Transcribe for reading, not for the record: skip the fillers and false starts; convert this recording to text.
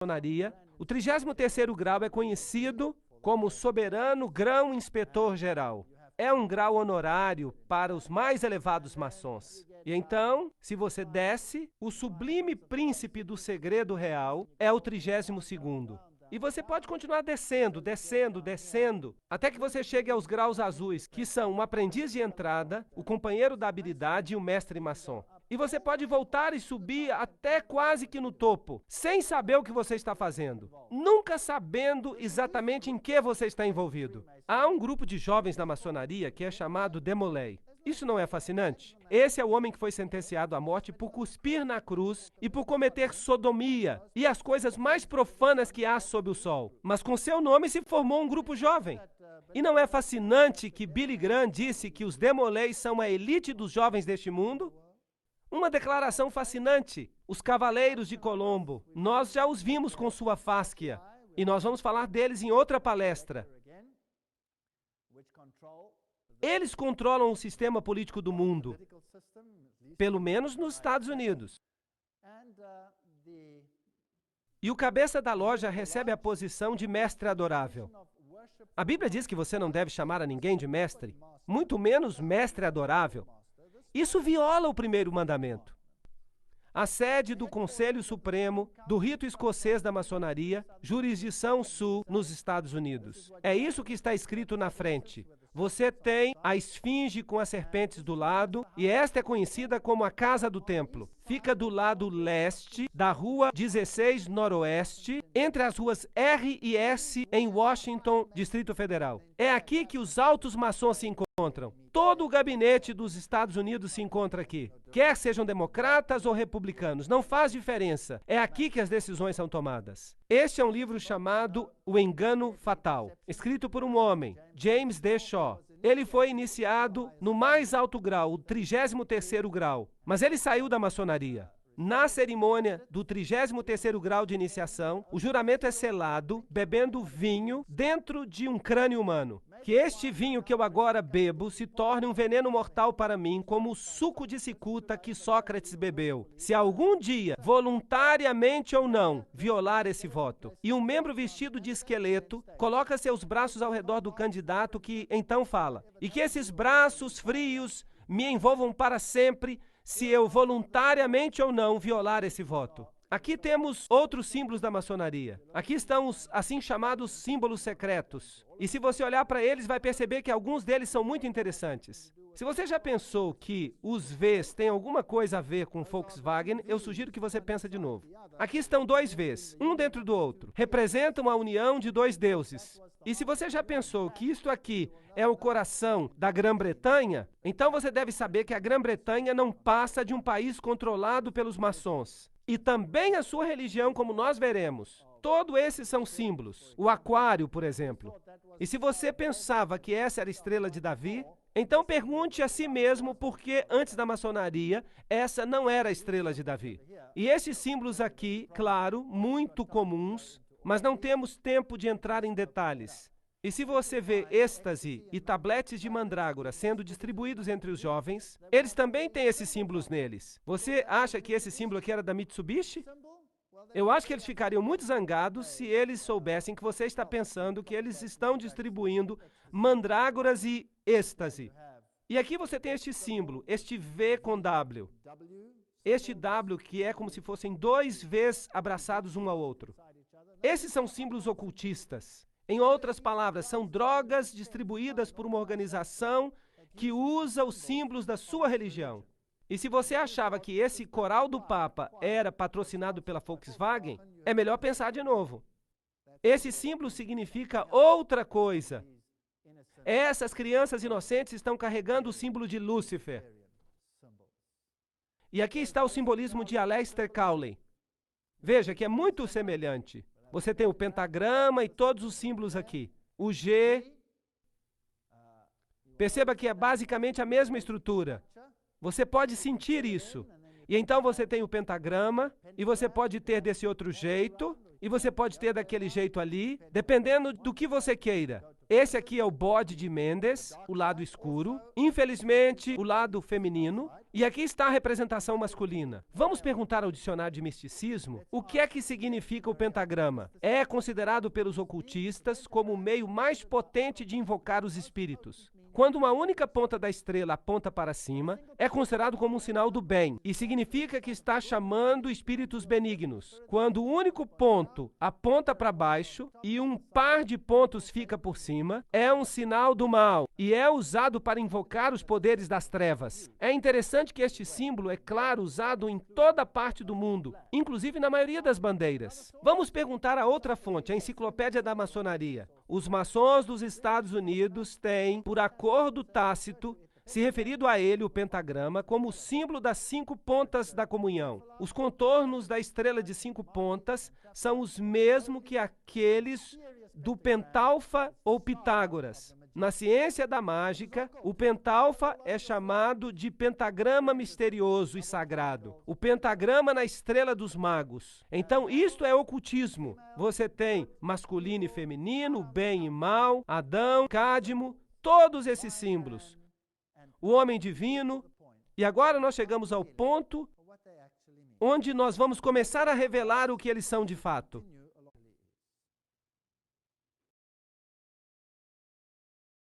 maçonaria, o 33º grau é conhecido como soberano grão-inspetor-geral. É um grau honorário para os mais elevados maçons. E então, se você desce, o sublime príncipe do segredo real é o 32º. E você pode continuar descendo, descendo, descendo, até que você chegue aos graus azuis, que são um aprendiz de entrada, o companheiro da habilidade e o mestre maçom. E você pode voltar e subir até quase que no topo, sem saber o que você está fazendo, nunca sabendo exatamente em que você está envolvido. Há um grupo de jovens na maçonaria que é chamado Demolay. Isso não é fascinante? Esse é o homem que foi sentenciado à morte por cuspir na cruz e por cometer sodomia e as coisas mais profanas que há sob o sol. Mas com seu nome se formou um grupo jovem. E não é fascinante que Billy Graham disse que os Demolay são a elite dos jovens deste mundo? Uma declaração fascinante. Os Cavaleiros de Colombo. Nós já os vimos com sua fásquia. E nós vamos falar deles em outra palestra. Eles controlam o sistema político do mundo, pelo menos nos Estados Unidos. E o cabeça da loja recebe a posição de mestre adorável. A Bíblia diz que você não deve chamar a ninguém de mestre, muito menos mestre adorável. Isso viola o primeiro mandamento. A sede do Conselho Supremo, do rito escocês da maçonaria, jurisdição sul, nos Estados Unidos. É isso que está escrito na frente. Você tem a esfinge com as serpentes do lado, e esta é conhecida como a Casa do Templo. Fica do lado leste da Rua 16 Noroeste, entre as ruas R e S, em Washington, Distrito Federal. É aqui que os altos maçons se encontram. Todo o gabinete dos Estados Unidos se encontra aqui. Quer sejam democratas ou republicanos, não faz diferença. É aqui que as decisões são tomadas. Este é um livro chamado O Engano Fatal, escrito por um homem, James D. Shaw. Ele foi iniciado no mais alto grau, o 33º grau, mas ele saiu da maçonaria. Na cerimônia do 33º grau de iniciação, o juramento é selado, bebendo vinho dentro de um crânio humano. Que este vinho que eu agora bebo se torne um veneno mortal para mim, como o suco de cicuta que Sócrates bebeu. Se algum dia, voluntariamente ou não, violar esse voto, e um membro vestido de esqueleto coloca seus braços ao redor do candidato que então fala, e que esses braços frios me envolvam para sempre, se eu voluntariamente ou não violar esse voto. Aqui temos outros símbolos da maçonaria. Aqui estão os assim chamados símbolos secretos. E se você olhar para eles, vai perceber que alguns deles são muito interessantes. Se você já pensou que os Vs têm alguma coisa a ver com Volkswagen, eu sugiro que você pense de novo. Aqui estão dois Vs, um dentro do outro. Representam a união de dois deuses. E se você já pensou que isto aqui é o coração da Grã-Bretanha, então você deve saber que a Grã-Bretanha não passa de um país controlado pelos maçons. E também a sua religião, como nós veremos. Todos esses são símbolos. O aquário, por exemplo. E se você pensava que essa era a estrela de Davi, então pergunte a si mesmo por que, antes da maçonaria, essa não era a estrela de Davi. E esses símbolos aqui, claro, muito comuns, mas não temos tempo de entrar em detalhes. E se você vê êxtase e tabletes de mandrágora sendo distribuídos entre os jovens, eles também têm esses símbolos neles. Você acha que esse símbolo aqui era da Mitsubishi? Eu acho que eles ficariam muito zangados se eles soubessem que você está pensando que eles estão distribuindo mandrágoras e êxtase. E aqui você tem este símbolo, este V com W. Este W que é como se fossem dois Vs abraçados um ao outro. Esses são símbolos ocultistas. Em outras palavras, são drogas distribuídas por uma organização que usa os símbolos da sua religião. E se você achava que esse coral do Papa era patrocinado pela Volkswagen, é melhor pensar de novo. Esse símbolo significa outra coisa. Essas crianças inocentes estão carregando o símbolo de Lúcifer. E aqui está o simbolismo de Aleister Crowley. Veja que é muito semelhante. Você tem o pentagrama e todos os símbolos aqui. O G. Perceba que é basicamente a mesma estrutura. Você pode sentir isso. E então você tem o pentagrama, e você pode ter desse outro jeito, e você pode ter daquele jeito ali, dependendo do que você queira. Esse aqui é o bode de Mendes, o lado escuro. Infelizmente, o lado feminino. E aqui está a representação masculina. Vamos perguntar ao dicionário de misticismo o que é que significa o pentagrama. É considerado pelos ocultistas como o meio mais potente de invocar os espíritos. Quando uma única ponta da estrela aponta para cima, é considerado como um sinal do bem e significa que está chamando espíritos benignos. Quando o único ponto aponta para baixo e um par de pontos fica por cima, é um sinal do mal e é usado para invocar os poderes das trevas. É interessante que este símbolo é, claro, usado em toda parte do mundo, inclusive na maioria das bandeiras. Vamos perguntar a outra fonte, a Enciclopédia da Maçonaria. Os maçons dos Estados Unidos têm, por acordo tácito, se referido a ele, o pentagrama, como símbolo das 5 pontas da comunhão. Os contornos da estrela de 5 pontas são os mesmos que aqueles do pentalfa ou Pitágoras. Na ciência da mágica, o pentalfa é chamado de pentagrama misterioso e sagrado. O pentagrama na estrela dos magos. Então, isto é ocultismo. Você tem masculino e feminino, bem e mal, Adão, Cádmo, todos esses símbolos. O homem divino. E agora nós chegamos ao ponto onde nós vamos começar a revelar o que eles são de fato.